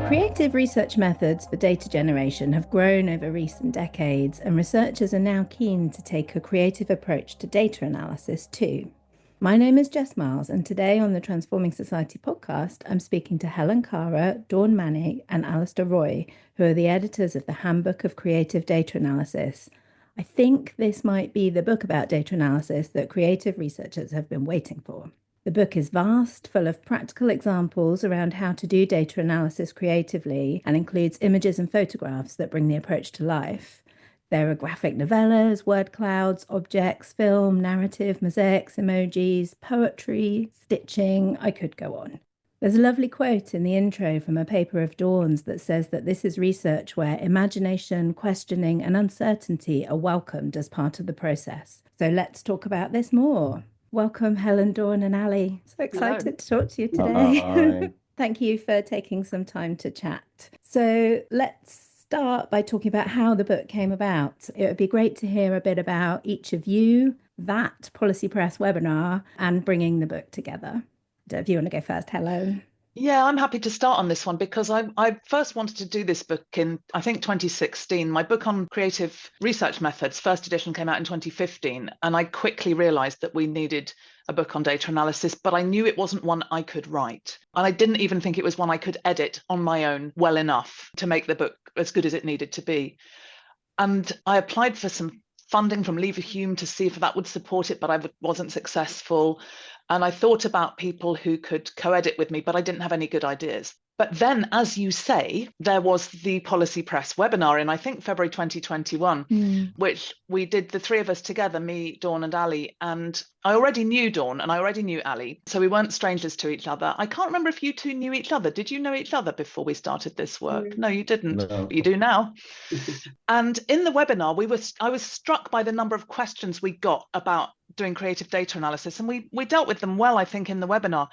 Creative research methods for data generation have grown over recent decades, and researchers are now keen to take a creative approach to data analysis too. My name is Jess Miles, and today on the Transforming Society podcast, I'm speaking to Helen Kara, Dawn Mannay, and Alastair Roy, who are the editors of the Handbook of Creative Data Analysis. I think this might be the book about data analysis that creative researchers have been waiting for. The book is vast, full of practical examples around how to do data analysis creatively, and includes images and photographs that bring the approach to life. There are graphic novellas, word clouds, objects, film, narrative, mosaics, emojis, poetry, stitching. I could go on. There's a lovely quote in the intro from a paper of Dawn's that says that this is research where imagination, questioning, and uncertainty are welcomed as part of the process. So let's talk about this more. Welcome, Helen, Dawn, and Ali. So excited to talk to you today. Hi. Thank you for taking some time to chat. So let's start by talking about how the book came about. It would be great to hear a bit about each of you, that Policy Press webinar, and bringing the book together. If you want to go first, Helen. Yeah, I'm happy to start on this one because I first wanted to do this book in, I think, 2016. My book on creative research methods, first edition, came out in 2015, and I quickly realised that we needed a book on data analysis, but I knew it wasn't one I could write. And I didn't even think it was one I could edit on my own well enough to make the book as good as it needed to be. And I applied for some funding from Leverhulme to see if that would support it, but I wasn't successful. And I thought about people who could co-edit with me, but I didn't have any good ideas. But then, as you say, there was the Policy Press webinar in, I think, February 2021, which we did, the three of us together, me, Dawn and Ali. And I already knew Dawn and I already knew Ali, so we weren't strangers to each other. I can't remember if you two knew each other. Did you know each other before we started this work? No, you didn't, No. but you do now. And in the webinar, I was struck by the number of questions we got about doing creative data analysis, and we dealt with them well, I think, in the webinar.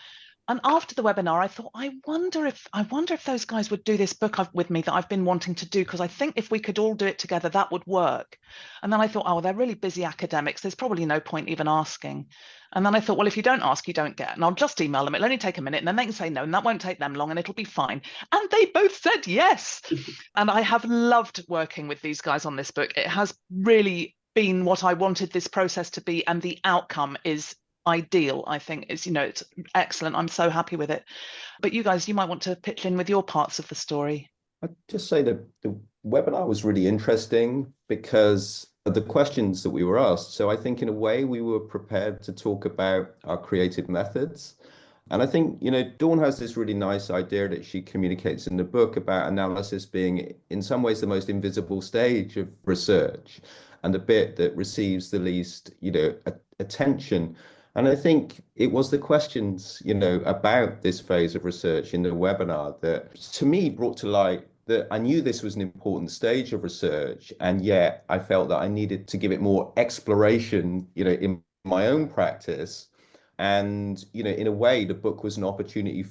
And after the webinar, I thought, I wonder if those guys would do this book with me that I've been wanting to do, because I think if we could all do it together, that would work. And then I thought, oh, they're really busy academics. There's probably no point even asking. And then I thought, well, if you don't ask, you don't get. And I'll just email them. It'll only take a minute, and then they can say no, and that won't take them long, and it'll be fine. And they both said yes. And I have loved working with these guys on this book. It has really been what I wanted this process to be, and the outcome is ideal. I think it's excellent. I'm so happy with it. But you guys, you might want to pitch in with your parts of the story. I'd just say that the webinar was really interesting because of the questions that we were asked. So I think in a way we were prepared to talk about our creative methods. And I think, Dawn has this really nice idea that she communicates in the book about analysis being in some ways the most invisible stage of research and the bit that receives the least, attention. And I think it was the questions, about this phase of research in the webinar that, to me, brought to light that I knew this was an important stage of research, and yet I felt that I needed to give it more exploration, in my own practice. And, in a way, the book was an opportunity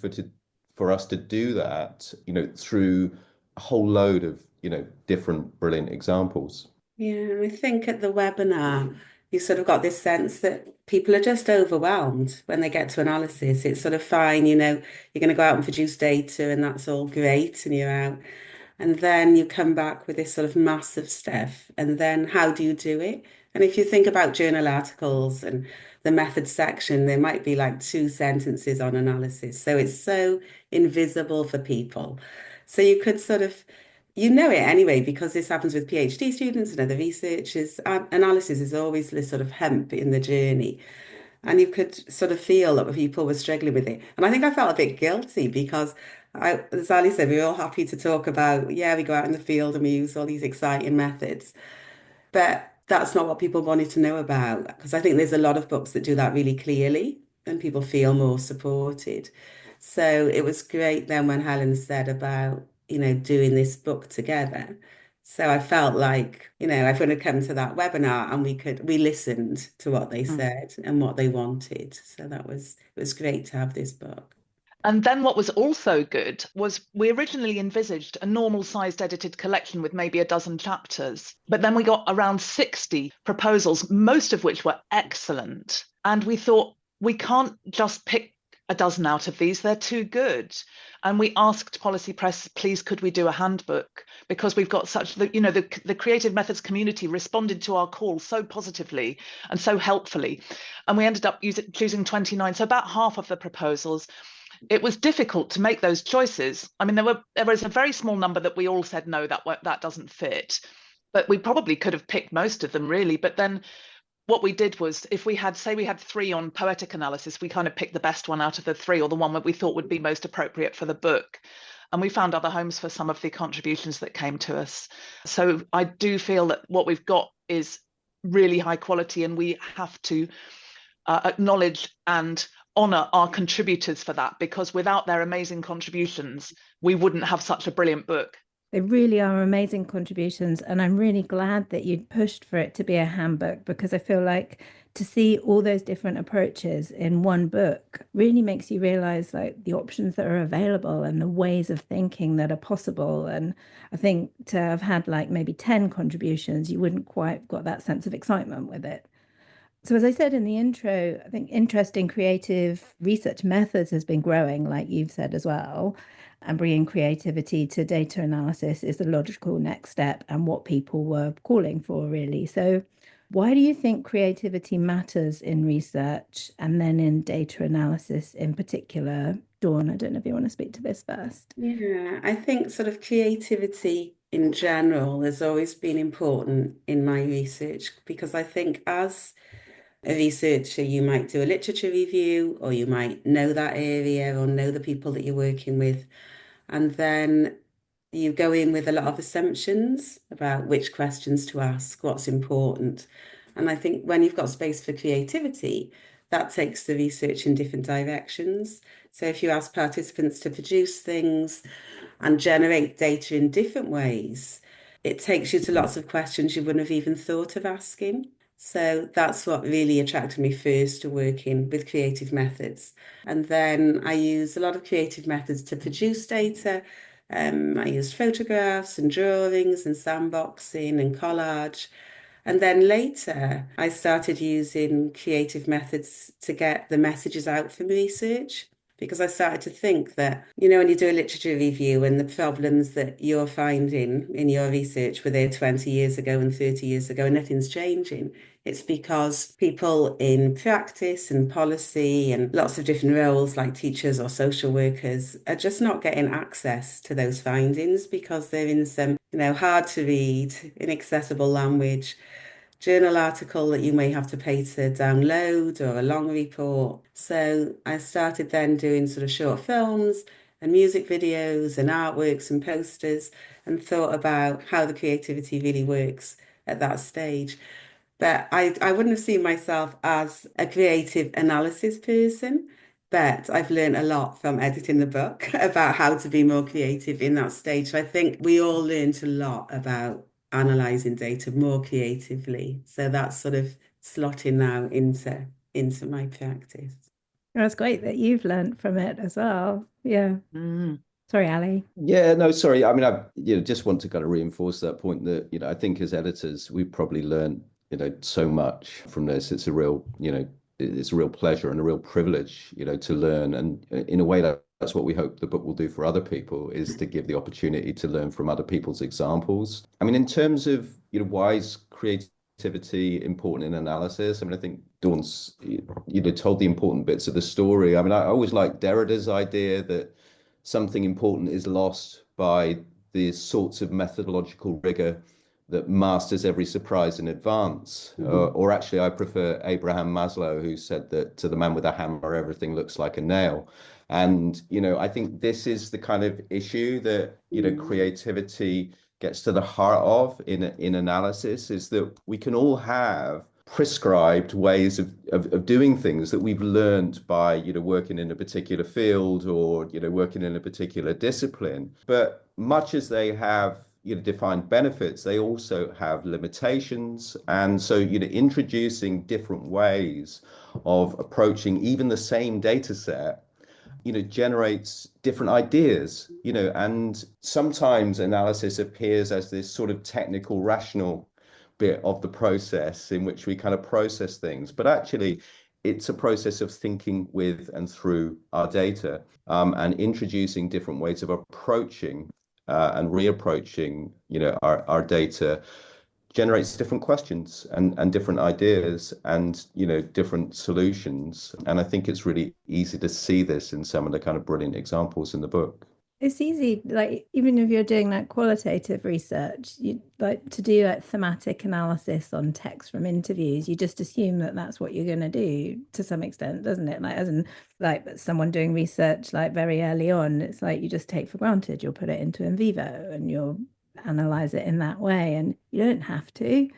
for us to do that, through a whole load of, different brilliant examples. Yeah, I think at the webinar, you sort of got this sense that people are just overwhelmed when they get to analysis. It's sort of fine, you're going to go out and produce data and that's all great and you're out. And then you come back with this sort of massive stuff. And then how do you do it? And if you think about journal articles and the method section, there might be like 2 sentences on analysis. So it's so invisible for people. So you could sort of it anyway, because this happens with PhD students and other researchers. Analysis is always this sort of hump in the journey. And you could sort of feel that people were struggling with it. And I think I felt a bit guilty because, as Ali said, we were all happy to talk about, we go out in the field and we use all these exciting methods. But that's not what people wanted to know about, because I think there's a lot of books that do that really clearly and people feel more supported. So it was great then when Helen said about doing this book together. So I felt like, everyone had come to that webinar and we listened to what they said and what they wanted. So it was great to have this book. And then what was also good was we originally envisaged a normal sized edited collection with maybe a dozen chapters, but then we got around 60 proposals, most of which were excellent. And we thought we can't just pick a dozen out of these. They're too good. And we asked Policy Press, please, could we do a handbook? Because we've got such, the creative methods community responded to our call so positively and so helpfully. And we ended up choosing 29, so about half of the proposals. It was difficult to make those choices. I mean, there was a very small number that we all said, no, that doesn't fit. But we probably could have picked most of them, really. But then what we did was, if we had 3 on poetic analysis, we kind of picked the best one out of the 3, or the one that we thought would be most appropriate for the book. And we found other homes for some of the contributions that came to us. So I do feel that what we've got is really high quality, and we have to acknowledge and honour our contributors for that, because without their amazing contributions, we wouldn't have such a brilliant book. They really are amazing contributions, and I'm really glad that you pushed for it to be a handbook, because I feel like to see all those different approaches in one book really makes you realize like the options that are available and the ways of thinking that are possible. And I think to have had like maybe 10 contributions, you wouldn't quite got that sense of excitement with it. So, as I said in the intro, I think interest in creative research methods has been growing, like you've said as well. And bringing creativity to data analysis is the logical next step and what people were calling for, really. So, why do you think creativity matters in research and then in data analysis in particular? Dawn, I don't know if you want to speak to this first. Yeah, I think sort of creativity in general has always been important in my research, because I think as a researcher, you might do a literature review, or you might know that area or know the people that you're working with. And then you go in with a lot of assumptions about which questions to ask, what's important. And I think when you've got space for creativity, that takes the research in different directions. So if you ask participants to produce things and generate data in different ways, it takes you to lots of questions you wouldn't have even thought of asking. So that's what really attracted me first to working with creative methods. And then I use a lot of creative methods to produce data. I used photographs and drawings and sandboxing and collage. And then later, I started using creative methods to get the messages out from research, because I started to think that, when you do a literature review and the problems that you're finding in your research were there 20 years ago and 30 years ago and nothing's changing, it's because people in practice and policy and lots of different roles like teachers or social workers are just not getting access to those findings, because they're in some, hard to read, inaccessible language journal article that you may have to pay to download, or a long report. So I started then doing sort of short films and music videos and artworks and posters, and thought about how the creativity really works at that stage. But I wouldn't have seen myself as a creative analysis person. But I've learned a lot from editing the book about how to be more creative in that stage. So I think we all learned a lot about analysing data more creatively. So that's sort of slotting now into my practice. That's great that you've learned from it as well. Yeah. Sorry, Ali. Yeah, no, sorry. I mean, I just want to kind of reinforce that point that, I think as editors, we've probably learned, so much from this. It's a real, it's a real pleasure and a real privilege, to learn. And in a way, that's what we hope the book will do for other people, is to give the opportunity to learn from other people's examples. I mean, in terms of, why is creativity important in analysis? I mean, I think Dawn's, told the important bits of the story. I mean, I always like Derrida's idea that something important is lost by the sorts of methodological rigor that masters every surprise in advance. Or actually, I prefer Abraham Maslow, who said that to the man with a hammer, everything looks like a nail. And, I think this is the kind of issue that, creativity gets to the heart of in analysis, is that we can all have prescribed ways of doing things that we've learned by, working in a particular field or, working in a particular discipline. But much as they have, defined benefits, they also have limitations. And so, introducing different ways of approaching even the same data set, generates different ideas, and sometimes analysis appears as this sort of technical, rational bit of the process in which we kind of process things. But actually, it's a process of thinking with and through our data, and introducing different ways of approaching and reapproaching, our data generates different questions and different ideas and, different solutions. And I think it's really easy to see this in some of the kind of brilliant examples in the book. It's easy, like even if you're doing like qualitative research, you like to do like thematic analysis on text from interviews, you just assume that that's what you're going to do to some extent, doesn't it? Like as in like someone doing research like very early on, it's like you just take for granted, you'll put it into in vivo and you'll analyze it in that way, and you don't have to.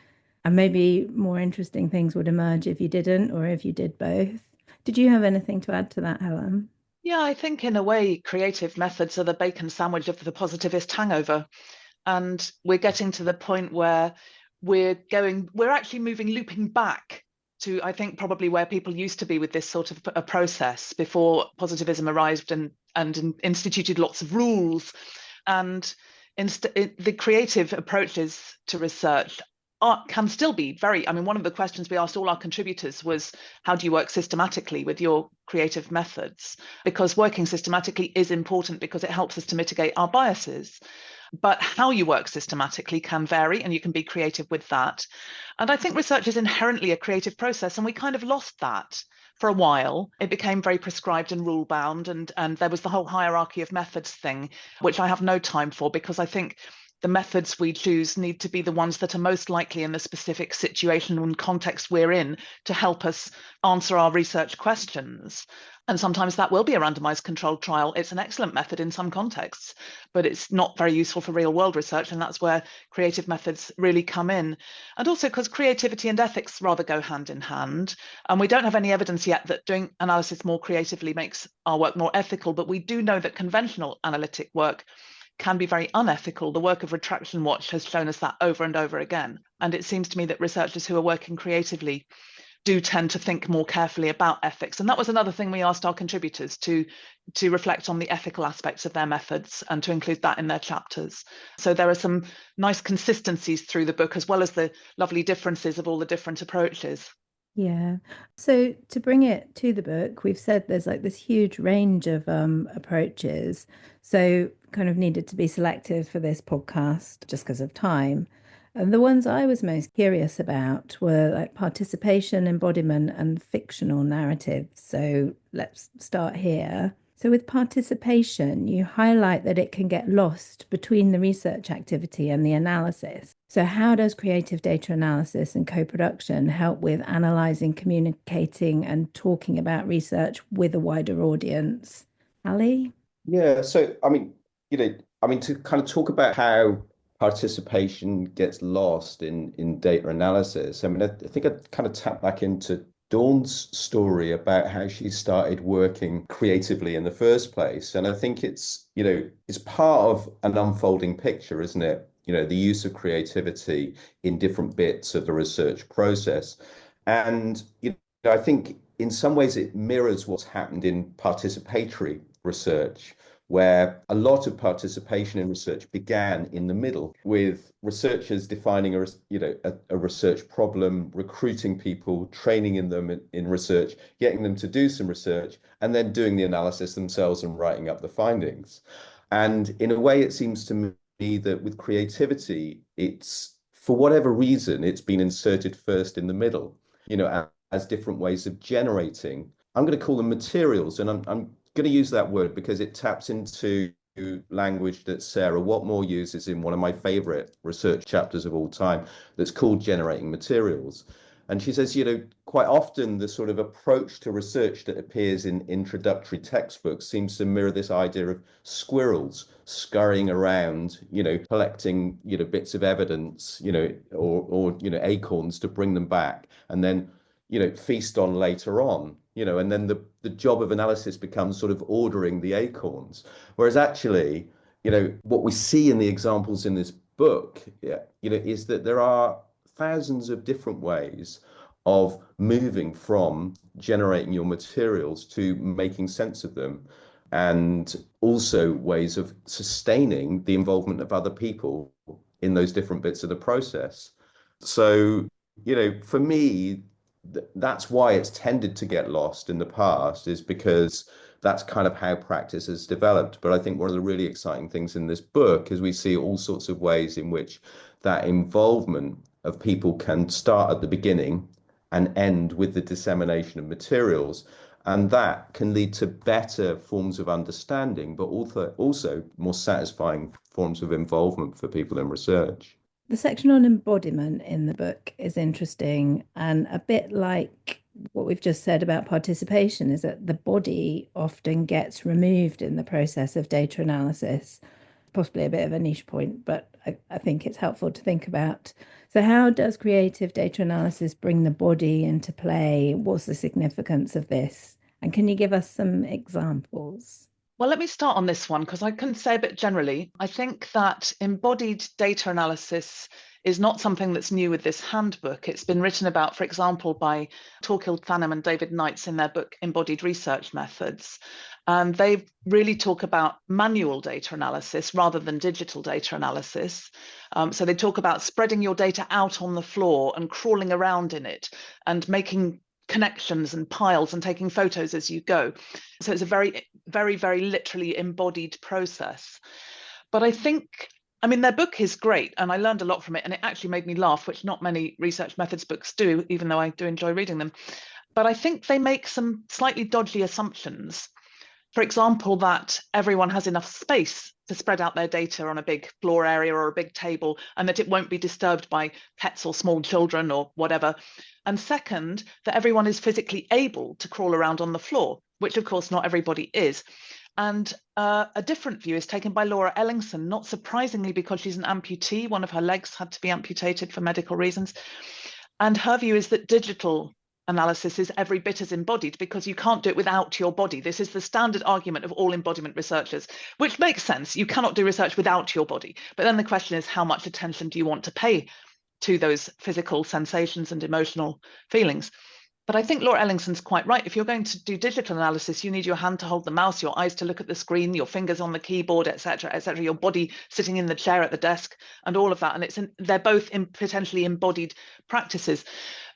And maybe more interesting things would emerge if you didn't, or if you did both. Did you have anything to add to that, Helen? Yeah, I think in a way, creative methods are the bacon sandwich of the positivist hangover. And we're getting to the point where we're actually looping back to, I think, probably where people used to be with this sort of a process before positivism arrived and instituted lots of rules. And the creative approaches to research can still be very, I mean, one of the questions we asked all our contributors was, how do you work systematically with your creative methods? Because working systematically is important because it helps us to mitigate our biases. But how you work systematically can vary, and you can be creative with that. And I think research is inherently a creative process, and we kind of lost that for a while. It became very prescribed and rule bound, and there was the whole hierarchy of methods thing, which I have no time for, because I think the methods we choose need to be the ones that are most likely in the specific situation and context we're in to help us answer our research questions. And sometimes that will be a randomized controlled trial. It's an excellent method in some contexts, but it's not very useful for real world research. And that's where creative methods really come in. And also because creativity and ethics rather go hand in hand. And we don't have any evidence yet that doing analysis more creatively makes our work more ethical, but we do know that conventional analytic work can be very unethical. The work of Retraction Watch has shown us that over and over again. And it seems to me that researchers who are working creatively do tend to think more carefully about ethics. And that was another thing we asked our contributors to reflect on the ethical aspects of their methods and to include that in their chapters. So there are some nice consistencies through the book, as well as the lovely differences of all the different approaches. Yeah. So to bring it to the book, we've said there's like this huge range of approaches. So kind of needed to be selective for this podcast just because of time. And the ones I was most curious about were like participation, embodiment, and fictional narratives. So let's start here. So with participation, you highlight that it can get lost between the research activity and the analysis. So how does creative data analysis and co-production help with analysing, communicating, and talking about research with a wider audience? Ali? Yeah, so to kind of talk about how participation gets lost in data analysis. I mean, I think I kind of tap back into Dawn's story about how she started working creatively in the first place. And I think it's part of an unfolding picture, isn't it? The use of creativity in different bits of the research process. And I think in some ways it mirrors what's happened in participatory research, where a lot of participation in research began in the middle with researchers defining a research problem, recruiting people, training in them in research, getting them to do some research, and then doing the analysis themselves and writing up the findings. And in a way, it seems to me that with creativity, it's, for whatever reason, it's been inserted first in the middle, as different ways of generating. I'm going to call them materials, and I'm going to use that word because it taps into language that Sarah Watmore uses in one of my favorite research chapters of all time, that's called Generating Materials. And she says, quite often the sort of approach to research that appears in introductory textbooks seems to mirror this idea of squirrels scurrying around, collecting, bits of evidence, or acorns to bring them back and then, feast on later on, and then the job of analysis becomes sort of ordering the acorns. Whereas actually, what we see in the examples in this book, is that there are thousands of different ways of moving from generating your materials to making sense of them, and also ways of sustaining the involvement of other people in those different bits of the process. So, for me, that's why it's tended to get lost in the past, is because that's kind of how practice has developed. But I think one of the really exciting things in this book is we see all sorts of ways in which that involvement of people can start at the beginning and end with the dissemination of materials. And that can lead to better forms of understanding, but also more satisfying forms of involvement for people in research. The section on embodiment in the book is interesting, and a bit like what we've just said about participation is that the body often gets removed in the process of data analysis. Possibly a bit of a niche point, but I think it's helpful to think about. So, how does creative data analysis bring the body into play? What's the significance of this? And can you give us some examples? Well, let me start on this one because I can say a bit generally. I think that embodied data analysis is not something that's new with this handbook. It's been written about, for example, by Torkild Thanem and David Knights in their book Embodied Research Methods. And they really talk about manual data analysis rather than digital data analysis. So they talk about spreading your data out on the floor and crawling around in it and making connections and piles and taking photos as you go. So it's a very, very, very literally embodied process. But I mean, their book is great and I learned a lot from it, and it actually made me laugh, which not many research methods books do, even though I do enjoy reading them. But I think they make some slightly dodgy assumptions. For example, that everyone has enough space to spread out their data on a big floor area or a big table, and that it won't be disturbed by pets or small children or whatever. And second, that everyone is physically able to crawl around on the floor, which of course not everybody is. And a different view is taken by Laura Ellingson, not surprisingly because she's an amputee. One of her legs had to be amputated for medical reasons. And her view is that digital analysis is every bit as embodied because you can't do it without your body. This is the standard argument of all embodiment researchers, which makes sense. You cannot do research without your body. But then the question is, how much attention do you want to pay to those physical sensations and emotional feelings? But I think Laura Ellingson's quite right. If you're going to do digital analysis, you need your hand to hold the mouse, your eyes to look at the screen, your fingers on the keyboard, etc., your body sitting in the chair at the desk, and all of that. And they're both potentially embodied practices.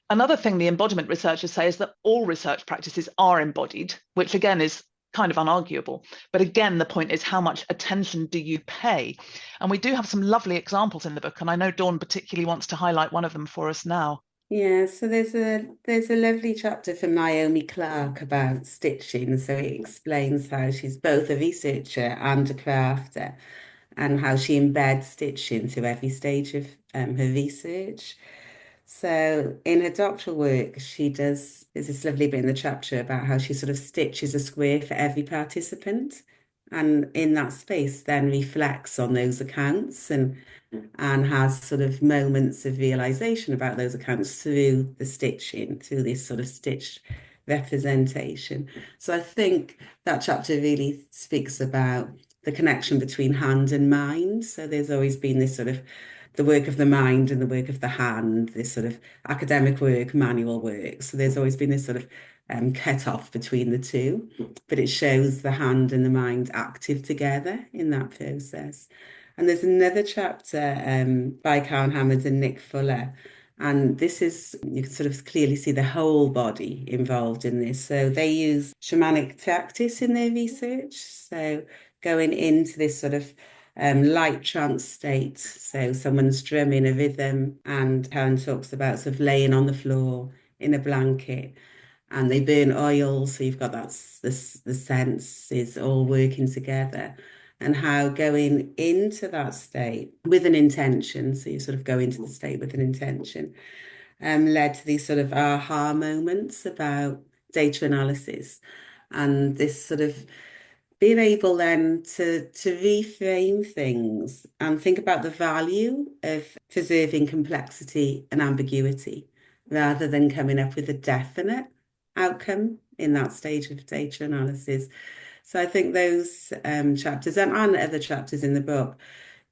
Another thing the embodiment researchers say is that all research practices are embodied, which again is kind of unarguable. But again, the point is, how much attention do you pay? And we do have some lovely examples in the book, and I know Dawn particularly wants to highlight one of them for us now. Yeah, so there's a lovely chapter from Naomi Clark about stitching. So it explains how she's both a researcher and a crafter, and how she embeds stitching through every stage of her research. So in her doctoral work, there's this lovely bit in the chapter about how she sort of stitches a square for every participant. And in that space, then reflects on those accounts and has sort of moments of realization about those accounts through the stitching, through this sort of stitched representation. So I think that chapter really speaks about the connection between hand and mind. So there's always been this sort of the work of the mind and the work of the hand, this sort of academic work, manual work. So there's always been this sort of cut off between the two, but it shows the hand and the mind active together in that process. And there's another chapter by Karen Hammond and Nick Fuller. And this is, you can sort of clearly see the whole body involved in this. So they use shamanic practice in their research. So going into this sort of light trance state. So someone's drumming a rhythm, and Karen talks about sort of laying on the floor in a blanket, and they burn oil. So you've got the senses all working together, and how going into that state with an intention. So you sort of go into the state with an intention, led to these sort of aha moments about data analysis, and this sort of being able then to reframe things and think about the value of preserving complexity and ambiguity rather than coming up with a definite outcome in that stage of data analysis. So I think those chapters and other chapters in the book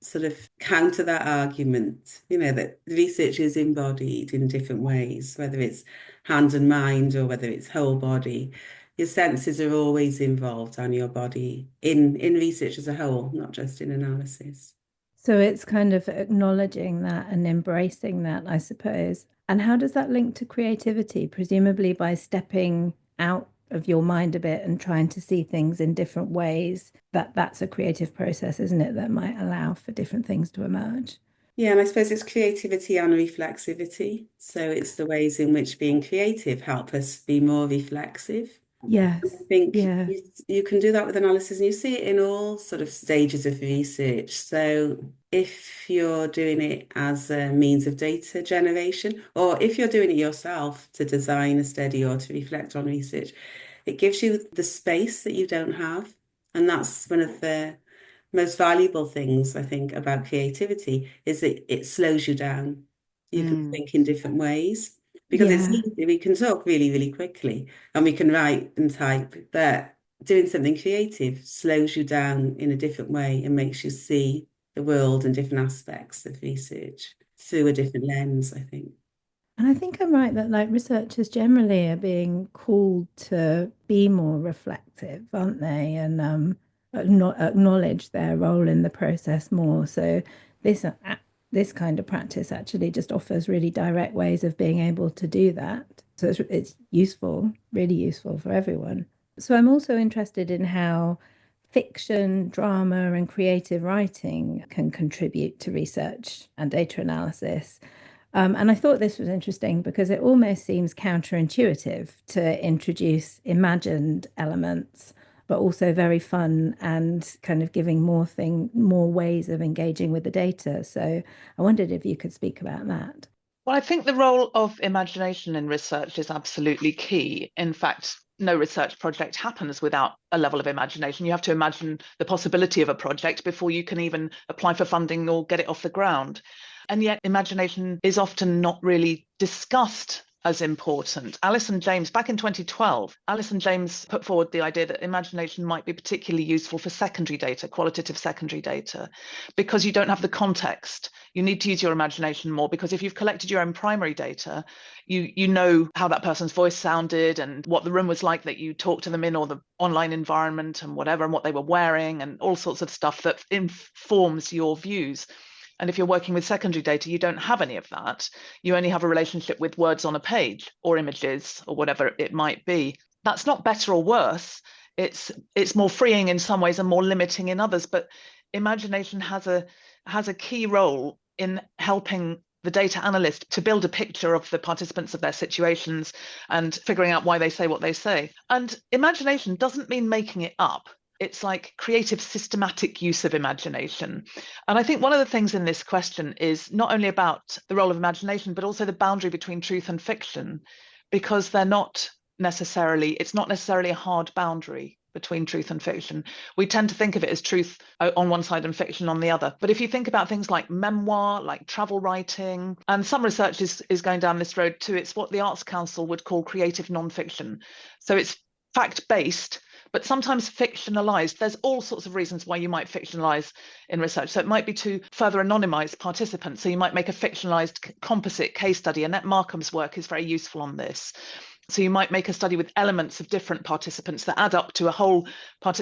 sort of counter that argument, that research is embodied in different ways, whether it's hand and mind or whether it's whole body. Your senses are always involved on your body in research as a whole, not just in analysis. So it's kind of acknowledging that and embracing that, I suppose. And how does that link to creativity? Presumably by stepping out of your mind a bit and trying to see things in different ways, that's a creative process, isn't it? That might allow for different things to emerge. Yeah, and I suppose it's creativity and reflexivity. So it's the ways in which being creative help us be more reflexive. I Yes. think Yeah. you can do that with analysis, and you see it in all sort of stages of research. So if you're doing it as a means of data generation, or if you're doing it yourself to design a study or to reflect on research, it gives you the space that you don't have. And that's one of the most valuable things, I think, about creativity is that it slows you down. You can Mm. think in different ways because it's Yeah. easy. We can talk really, really quickly and we can write and type, but doing something creative slows you down in a different way and makes you see the world and different aspects of research through a different lens, I think. And I think I'm right that like researchers generally are being called to be more reflective, aren't they? And acknowledge their role in the process more. So this this kind of practice actually just offers really direct ways of being able to do that. So it's useful, really useful for everyone. So I'm also interested in how fiction, drama, and creative writing can contribute to research and data analysis. And I thought this was interesting because it almost seems counterintuitive to introduce imagined elements, but also very fun and kind of giving more ways of engaging with the data. So I wondered if you could speak about that. Well, I think the role of imagination in research is absolutely key. In fact, no research project happens without a level of imagination. You have to imagine the possibility of a project before you can even apply for funding or get it off the ground. And yet, imagination is often not really discussed as important. Alison James, back in 2012, Alison James put forward the idea that imagination might be particularly useful for secondary data, qualitative secondary data, because you don't have the context. You need to use your imagination more because if you've collected your own primary data, you know how that person's voice sounded and what the room was like that you talked to them in, or the online environment and whatever, and what they were wearing and all sorts of stuff that informs your views. And if you're working with secondary data, you don't have any of that. You only have a relationship with words on a page or images or whatever it might be. That's not better or worse. It's more freeing in some ways and more limiting in others. But imagination has a key role in helping the data analyst to build a picture of the participants, of their situations, and figuring out why they say what they say. And imagination doesn't mean making it up. It's like creative, systematic use of imagination. And I think one of the things in this question is not only about the role of imagination, but also the boundary between truth and fiction, because it's not necessarily a hard boundary between truth and fiction. We tend to think of it as truth on one side and fiction on the other. But if you think about things like memoir, like travel writing, and some research is going down this road too, it's what the Arts Council would call creative non-fiction. So it's fact-based, but sometimes fictionalized. There's all sorts of reasons why you might fictionalize in research. So it might be to further anonymize participants. So you might make a fictionalized composite case study. Annette Markham's work is very useful on this. So you might make a study with elements of different participants that add up to a whole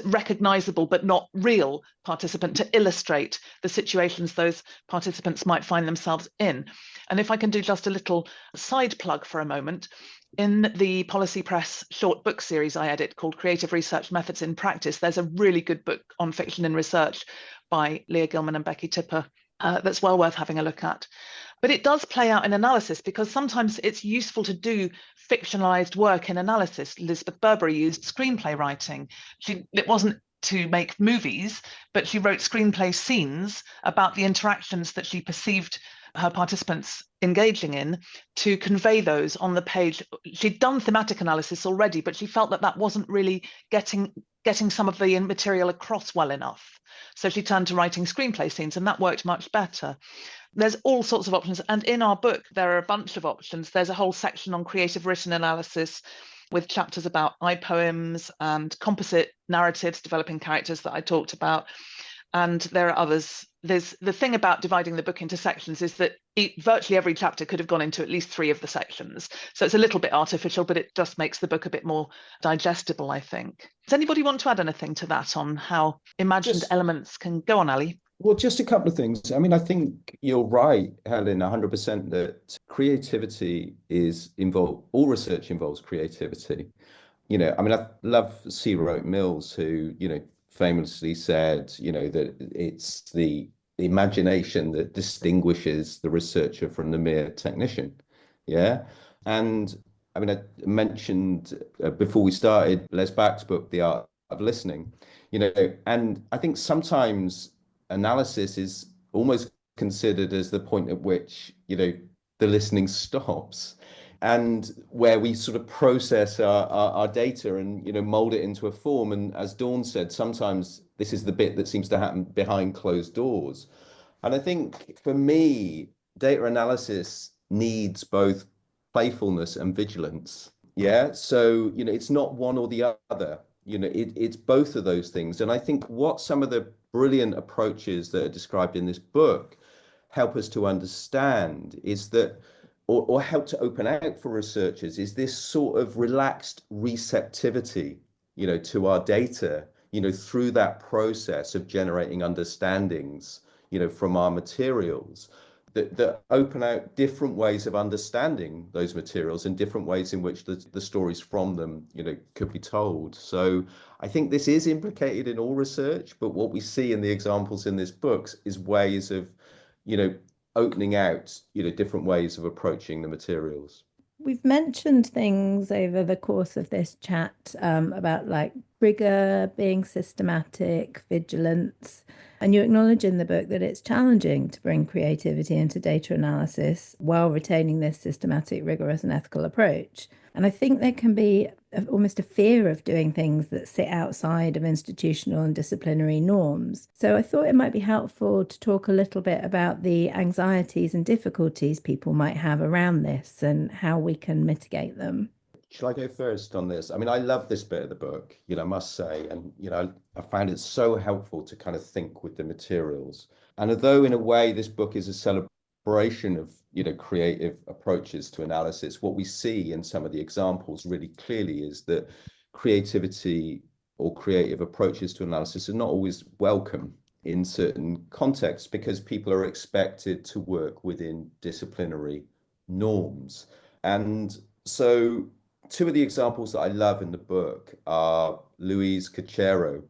recognizable but not real participant to illustrate the situations those participants might find themselves in. And if I can do just a little side plug for a moment, in the Policy Press short book series I edit called Creative Research Methods in Practice, there's a really good book on fiction in research by Leah Gilman and Becky Tipper that's well worth having a look at. But it does play out in analysis because sometimes it's useful to do fictionalized work in analysis. Elizabeth Burberry used screenplay writing. It wasn't to make movies, but she wrote screenplay scenes about the interactions that she perceived her participants engaging in to convey those on the page. She'd done thematic analysis already, but she felt that that wasn't really getting some of the material across well enough. So she turned to writing screenplay scenes, and that worked much better. There's all sorts of options. And in our book, there are a bunch of options. There's a whole section on creative written analysis with chapters about iPoems and composite narratives, developing characters that I talked about. And there are others. There's the thing about dividing the book into sections is that virtually every chapter could have gone into at least 3 of the sections. So it's a little bit artificial, but it just makes the book a bit more digestible, I think. Does anybody want to add anything to that on how imagined elements can go on, Ali? Well, just a couple of things. I mean, I think you're right, Helen, 100% that creativity is involved, all research involves creativity. I mean, I love C. Wrote Mills, who, famously said, that it's the imagination that distinguishes the researcher from the mere technician. Yeah. And I mean, I mentioned before we started Les Back's book, The Art of Listening, and I think sometimes analysis is almost considered as the point at which, the listening stops and where we sort of process our data and mold it into a form. And as Dawn said, sometimes this is the bit that seems to happen behind closed doors. And I think for me, data analysis needs both playfulness and vigilance. Yeah. So, it's not one or the other. It's both of those things. And I think what some of the brilliant approaches that are described in this book help us to understand is that, or help to open out for researchers, is this sort of relaxed receptivity, to our data, through that process of generating understandings, from our materials that open out different ways of understanding those materials and different ways in which the stories from them, could be told. So I think this is implicated in all research, but what we see in the examples in this book is ways of, you know, opening out, different ways of approaching the materials. We've mentioned things over the course of this chat about like rigor, being systematic, vigilance. And you acknowledge in the book that it's challenging to bring creativity into data analysis while retaining this systematic, rigorous, and ethical approach. And I think there can be almost a fear of doing things that sit outside of institutional and disciplinary norms. So I thought it might be helpful to talk a little bit about the anxieties and difficulties people might have around this and how we can mitigate them. Shall I go first on this? I mean, I love this bit of the book, I must say. And, I found it so helpful to kind of think with the materials. And although in a way this book is a celebration of, creative approaches to analysis, what we see in some of the examples really clearly is that creativity or creative approaches to analysis are not always welcome in certain contexts because people are expected to work within disciplinary norms. And so two of the examples that I love in the book are Louise Cachero,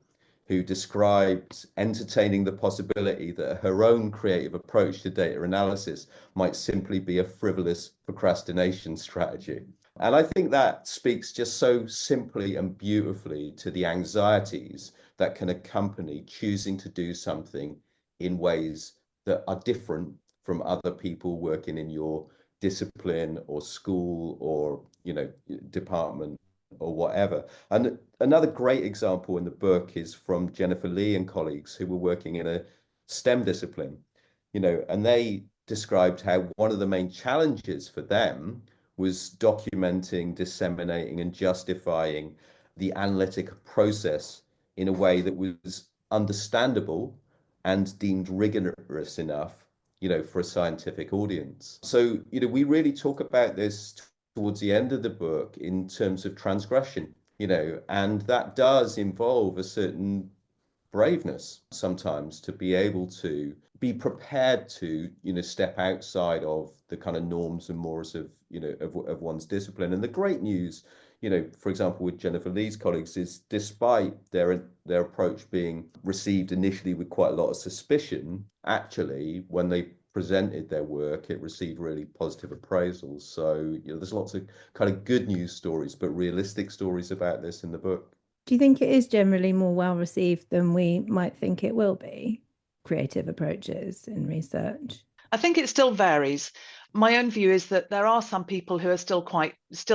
who described entertaining the possibility that her own creative approach to data analysis might simply be a frivolous procrastination strategy. And I think that speaks just so simply and beautifully to the anxieties that can accompany choosing to do something in ways that are different from other people working in your discipline or school or department or whatever. And another great example in the book is from Jennifer Lee and colleagues who were working in a STEM discipline, and they described how one of the main challenges for them was documenting, disseminating, and justifying the analytic process in a way that was understandable and deemed rigorous enough, for a scientific audience. So, we really talk about this towards the end of the book in terms of transgression, and that does involve a certain braveness sometimes to be able to be prepared to, step outside of the kind of norms and mores of, of one's discipline. And the great news, for example, with Jennifer Lee's colleagues is despite their approach being received initially with quite a lot of suspicion, actually, when they presented their work, it received really positive appraisals. So, there's lots of kind of good news stories, but realistic stories about this in the book. Do you think it is generally more well received than we might think it will be? Creative approaches in research? I think it still varies. My own view is that there are some people who are still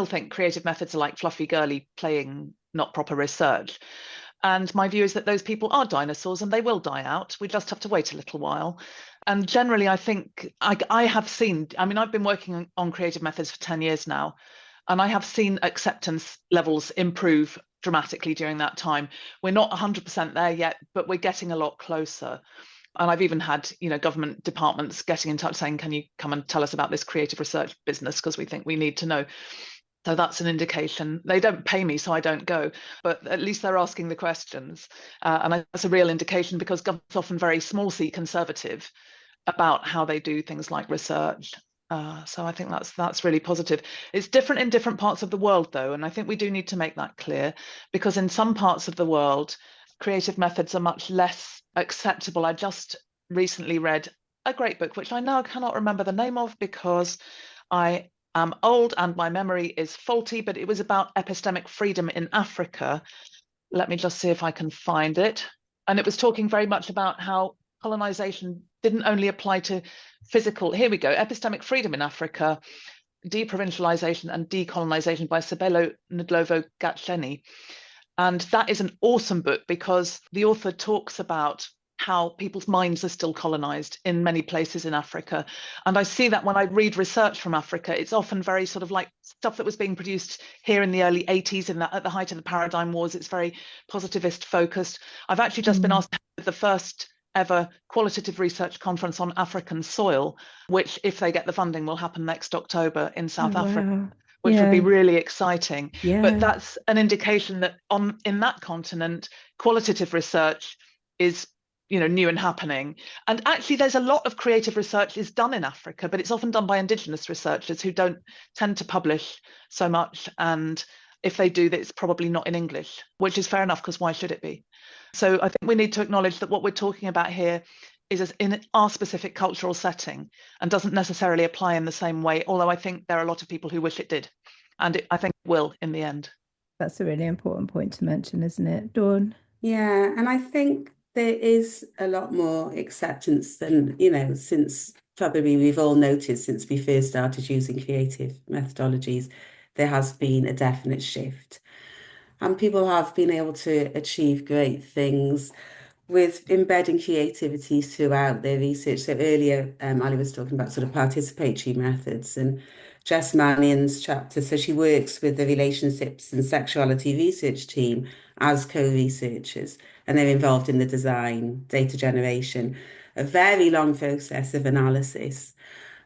think creative methods are like fluffy girly playing, not proper research. And my view is that those people are dinosaurs and they will die out. We just have to wait a little while. And generally, I think I have seen, I mean, I've been working on creative methods for 10 years now, and I have seen acceptance levels improve dramatically during that time. We're not 100% there yet, but we're getting a lot closer. And I've even had, government departments getting in touch saying, can you come and tell us about this creative research business? Because we think we need to know. So that's an indication. They don't pay me, so I don't go, but at least they're asking the questions. And that's a real indication, because government's often very small c conservative about how they do things like research. So I think that's really positive. It's different in different parts of the world, though, and I think we do need to make that clear, because in some parts of the world, creative methods are much less acceptable. I just recently read a great book, which I now cannot remember the name of because I am old and my memory is faulty, but it was about epistemic freedom in Africa. Let me just see if I can find it. And it was talking very much about how colonization didn't only apply to physical, here we go, epistemic freedom in Africa, deprovincialization and decolonization by Sabelo Ndlovu-Gatsheni. And that is an awesome book, because the author talks about how people's minds are still colonized in many places in Africa. And I see that when I read research from Africa, it's often very sort of like stuff that was being produced here in the early 80s at the height of the paradigm wars. It's very positivist focused. I've actually just been asked to have the first ever qualitative research conference on African soil, which, if they get the funding, will happen next October in South Africa, which would be really exciting. But that's an indication that in that continent, qualitative research is new and happening. And actually, there's a lot of creative research is done in Africa, but it's often done by indigenous researchers who don't tend to publish so much. And if they do, it's probably not in English, which is fair enough, because why should it be? So I think we need to acknowledge that what we're talking about here is in our specific cultural setting and doesn't necessarily apply in the same way, although I think there are a lot of people who wish it did. And I think it will in the end. That's a really important point to mention, isn't it, Dawn? Yeah, and I think there is a lot more acceptance than, since probably we've all noticed since we first started using creative methodologies, there has been a definite shift. And people have been able to achieve great things with embedding creativity throughout their research. So earlier, Ali was talking about sort of participatory methods, and Jess Miles' chapter, so she works with the relationships and sexuality research team as co-researchers, and they're involved in the design, data generation, a very long process of analysis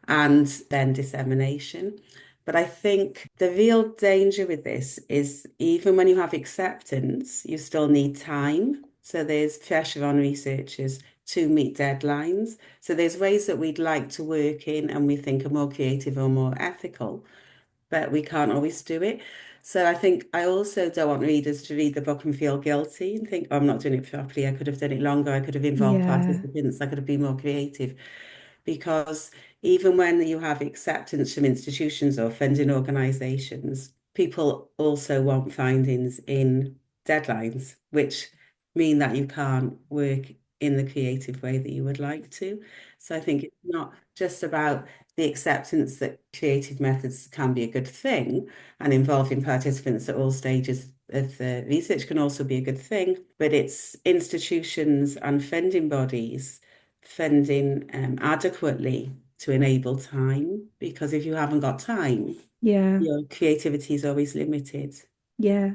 and then dissemination. But I think the real danger with this is even when you have acceptance, you still need time. So there's pressure on researchers to meet deadlines. So there's ways that we'd like to work in and we think are more creative or more ethical, but we can't always do it. So I think I also don't want readers to read the book and feel guilty and think, oh, I'm not doing it properly. I could have done it longer. I could have involved participants. I could have been more creative. Because even when you have acceptance from institutions or funding organisations, people also want findings in deadlines, which mean that you can't work in the creative way that you would like to. So I think it's not just about the acceptance that creative methods can be a good thing, and involving participants at all stages of the research can also be a good thing, but it's institutions and funding bodies funding adequately to enable time, because if you haven't got time, your creativity is always limited. Yeah,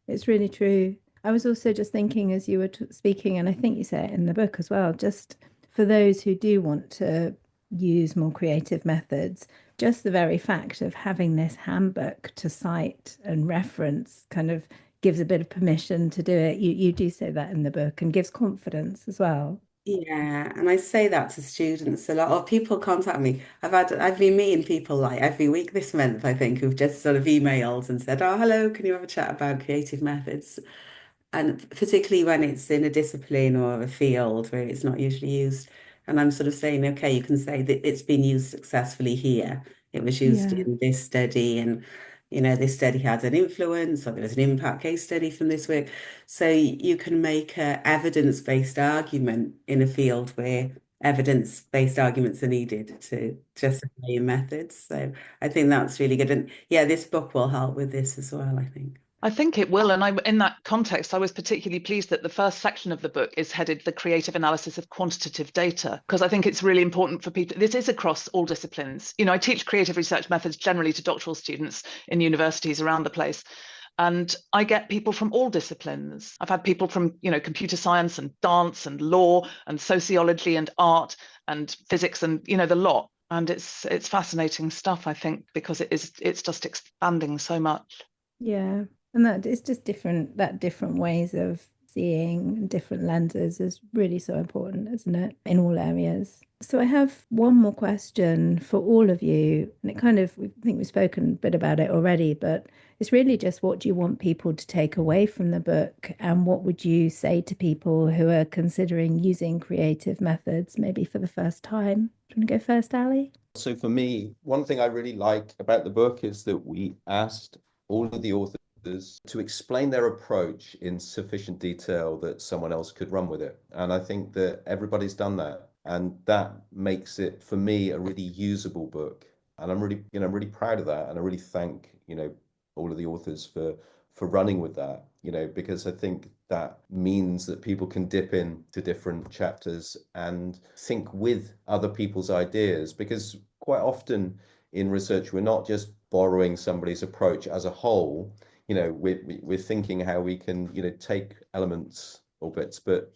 it's really true. I was also just thinking as you were speaking, and I think you say it in the book as well, just for those who do want to use more creative methods, just the very fact of having this handbook to cite and reference kind of gives a bit of permission to do it. You do say that in the book, and gives confidence as well. Yeah, and I say that to students a lot, or people contact me. I've been meeting people like every week this month, I think, who've just sort of emailed and said, "Oh, hello, can you have a chat about creative methods?" And particularly when it's in a discipline or a field where it's not usually used. And I'm sort of saying, okay, you can say that it's been used successfully here. It was used in this study, and this study had an influence, or there was an impact case study from this work. So you can make a evidence-based argument in a field where evidence-based arguments are needed to justify your methods. So I think that's really good. And yeah, this book will help with this as well, I think. I think it will. And in that context, I was particularly pleased that the first section of the book is headed The Creative Analysis of Quantitative Data, because I think it's really important for people. This is across all disciplines. I teach creative research methods generally to doctoral students in universities around the place. And I get people from all disciplines. I've had people from, computer science and dance and law and sociology and art and physics and, the lot. And it's fascinating stuff, I think, because it's just expanding so much. Yeah. And that it's just different ways of seeing and different lenses is really so important, isn't it? In all areas. So I have one more question for all of you. And it kind of, I think we've spoken a bit about it already, but it's really just what do you want people to take away from the book? And what would you say to people who are considering using creative methods, maybe for the first time? Do you want to go first, Ali? So for me, one thing I really like about the book is that we asked all of the authors to explain their approach in sufficient detail that someone else could run with it. And I think that everybody's done that. And that makes it, for me, a really usable book. And I'm really, really proud of that. And I really thank, all of the authors for running with that, because I think that means that people can dip into different chapters and think with other people's ideas, because quite often in research, we're not just borrowing somebody's approach as a whole, we're thinking how we can, take elements or bits, but,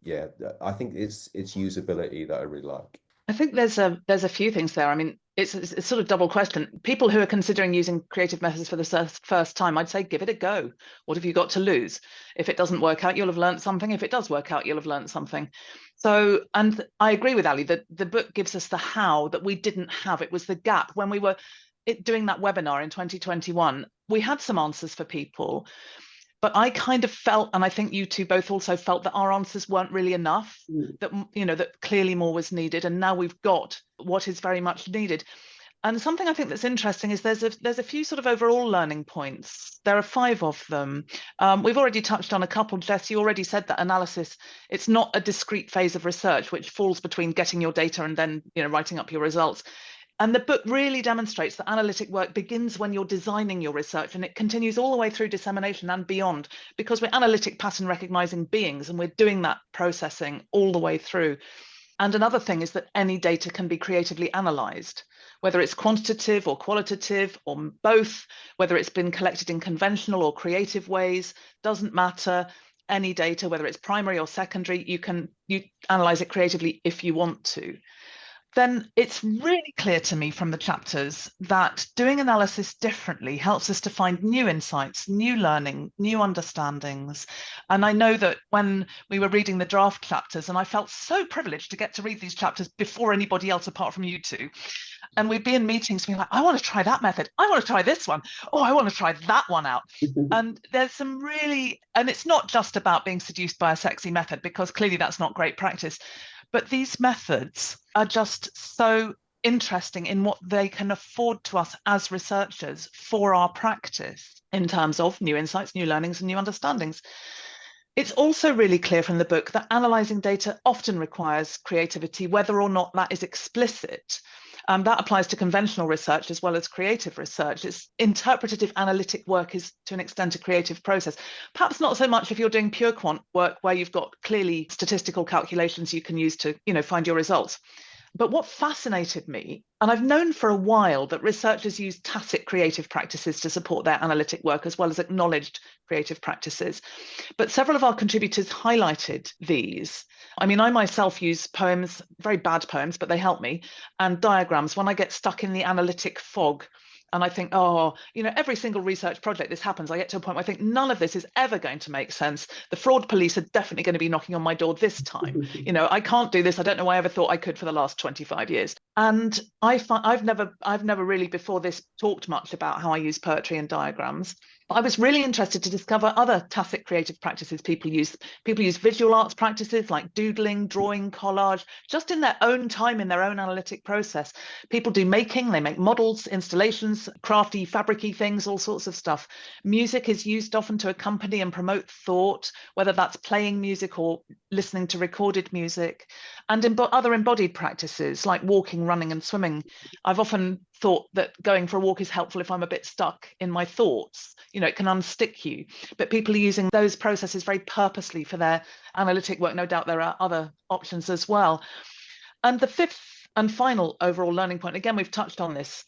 yeah, I think it's usability that I really like. I think there's a few things there. I mean, it's sort of double question. People who are considering using creative methods for the first time, I'd say give it a go. What have you got to lose? If it doesn't work out, you'll have learned something. If it does work out, you'll have learned something. So, and I agree with Ali that the book gives us the how that we didn't have. It was the gap when we were doing that webinar in 2021. We had some answers for people, but I kind of felt, and I think you two both also felt, that our answers weren't really enough, that, that clearly more was needed. And now we've got what is very much needed. And something I think that's interesting is there's a few sort of overall learning points. There are 5 of them. We've already touched on a couple. Jess, you already said that analysis, it's not a discrete phase of research, which falls between getting your data and then, writing up your results. And the book really demonstrates that analytic work begins when you're designing your research, and it continues all the way through dissemination and beyond, because we're analytic pattern recognizing beings, and we're doing that processing all the way through. And another thing is that any data can be creatively analysed, whether it's quantitative or qualitative or both, whether it's been collected in conventional or creative ways, doesn't matter. Any data, whether it's primary or secondary, you analyse it creatively if you want to. Then it's really clear to me from the chapters that doing analysis differently helps us to find new insights, new learning, new understandings. And I know that when we were reading the draft chapters, and I felt so privileged to get to read these chapters before anybody else apart from you two, and we'd be in meetings being like, I want to try that method. I want to try this one. Oh, I want to try that one out. And there's some really, and it's not just about being seduced by a sexy method, because clearly that's not great practice. But these methods are just so interesting in what they can afford to us as researchers for our practice in terms of new insights, new learnings, and new understandings. It's also really clear from the book that analysing data often requires creativity, whether or not that is explicit. That applies to conventional research as well as creative research. It's interpretative analytic work is to an extent a creative process. Perhaps not so much if you're doing pure quant work where you've got clearly statistical calculations you can use to, find your results. But what fascinated me, and I've known for a while that researchers use tacit creative practices to support their analytic work as well as acknowledged creative practices. But several of our contributors highlighted these. I mean, I myself use poems, very bad poems, but they help me, and diagrams when I get stuck in the analytic fog. And I think, every single research project this happens, I get to a point where I think none of this is ever going to make sense. The fraud police are definitely going to be knocking on my door this time. I can't do this. I don't know why I ever thought I could for the last 25 years. And I've never really before this talked much about how I use poetry and diagrams. I was really interested to discover other tacit creative practices people use. People use visual arts practices like doodling, drawing, collage, just in their own time, in their own analytic process. People do making, they make models, installations, crafty, fabricy things, all sorts of stuff. Music is used often to accompany and promote thought, whether that's playing music or listening to recorded music. And other embodied practices like walking, running, and swimming. I've often thought that going for a walk is helpful if I'm a bit stuck in my thoughts. It can unstick you. But people are using those processes very purposely for their analytic work. No doubt there are other options as well. And the 5th and final overall learning point, again, we've touched on this.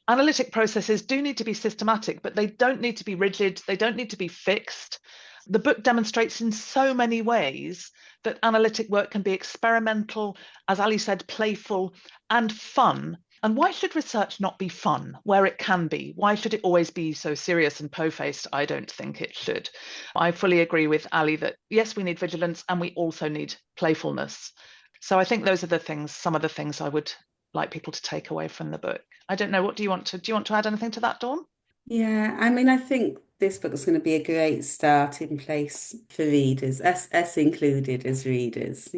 Analytic processes do need to be systematic, but they don't need to be rigid. They don't need to be fixed. The book demonstrates in so many ways that analytic work can be experimental, as Ali said, playful and fun. And why should research not be fun where it can be? Why should it always be so serious and po-faced? I don't think it should. I fully agree with Ali that yes, we need vigilance and we also need playfulness. So I think those are some of the things I would like people to take away from the book. I don't know, what do you want to add anything to that, Dawn? Yeah, I mean, I think this book is going to be a great starting place for readers, us included as readers.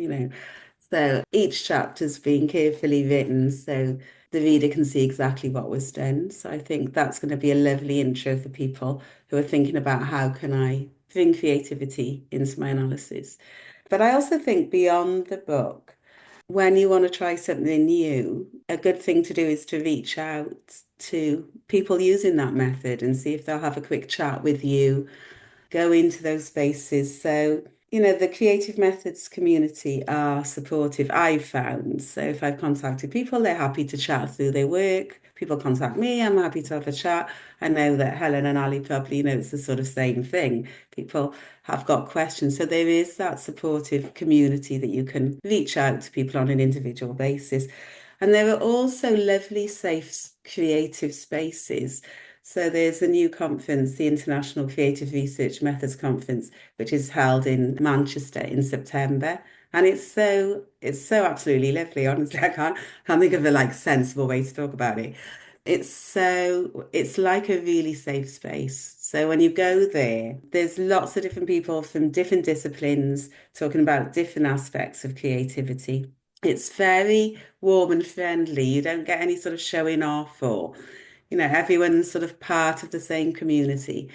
So each chapter's been carefully written so the reader can see exactly what was done. So I think that's going to be a lovely intro for people who are thinking about how can I bring creativity into my analysis. But I also think beyond the book, when you want to try something new, a good thing to do is to reach out to people using that method and see if they'll have a quick chat with you, go into those spaces. So, the creative methods community are supportive, I've found. So if I've contacted people, they're happy to chat through their work. People contact me, I'm happy to have a chat. I know that Helen and Ali probably know it's the sort of same thing. People have got questions. So there is that supportive community that you can reach out to people on an individual basis. And there are also lovely, safe, creative spaces. So there's a new conference, the International Creative Research Methods Conference, which is held in Manchester in September. And it's so absolutely lovely. Honestly, I can't think of a sensible way to talk about it. It's like a really safe space. So when you go there, there's lots of different people from different disciplines talking about different aspects of creativity. It's very warm and friendly. You don't get any sort of showing off or everyone's sort of part of the same community.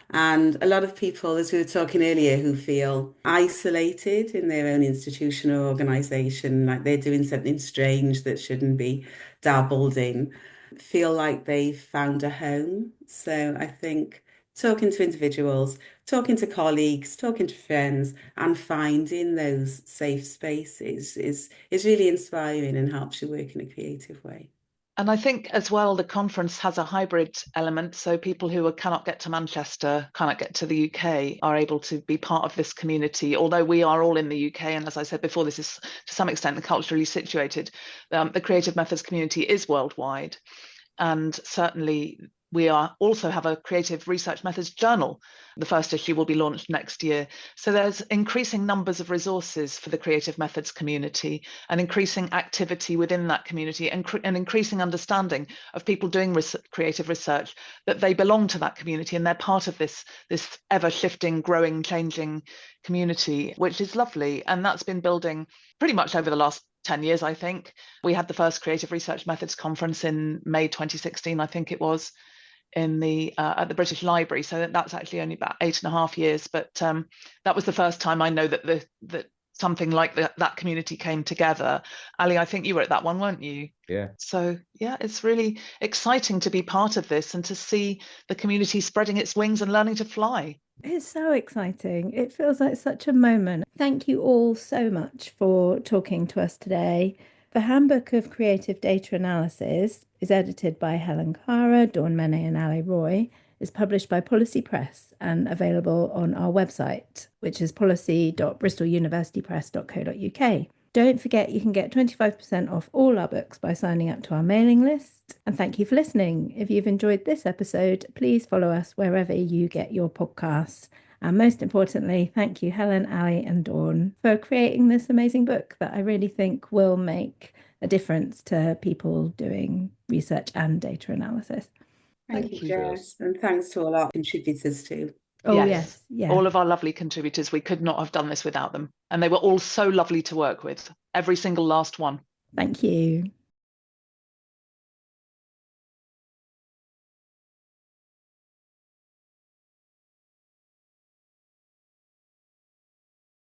And a lot of people, as we were talking earlier, who feel isolated in their own institution or organisation, like they're doing something strange that shouldn't be dabbled in, feel like they've found a home. So I think talking to individuals, talking to colleagues, talking to friends, and finding those safe spaces is really inspiring and helps you work in a creative way. And I think as well, the conference has a hybrid element. So people who cannot get to Manchester, cannot get to the UK, are able to be part of this community. Although we are all in the UK, and as I said before, this is to some extent culturally situated. The Creative Methods community is worldwide. And certainly we also have a creative research methods journal. The first issue will be launched next year. So there's increasing numbers of resources for the creative methods community and increasing activity within that community and increasing understanding of people doing creative research, that they belong to that community and they're part of this ever shifting, growing, changing community, which is lovely. And that's been building pretty much over the last 10 years, I think. We had the first Creative Research Methods conference in May 2016, I think it was, in at the British Library. So that's actually only about 8.5 years. But that was the first time I know that something like that community came together. Ali, I think you were at that one, weren't you? Yeah. So yeah, it's really exciting to be part of this and to see the community spreading its wings and learning to fly. It's so exciting. It feels like such a moment. Thank you all so much for talking to us today. The Handbook of Creative Data Analysis is edited by Helen Kara, Dawn Mannay and Alastair Roy, is published by Policy Press and available on our website, which is policy.bristoluniversitypress.co.uk. Don't forget you can get 25% off all our books by signing up to our mailing list. And thank you for listening. If you've enjoyed this episode, please follow us wherever you get your podcasts. And most importantly, thank you, Helen, Ali, and Dawn, for creating this amazing book that I really think will make a difference to people doing research and data analysis. Thank you, Jess. And thanks to all our contributors too. Oh, yes. Yeah. All of our lovely contributors. We could not have done this without them. And they were all so lovely to work with. Every single last one. Thank you.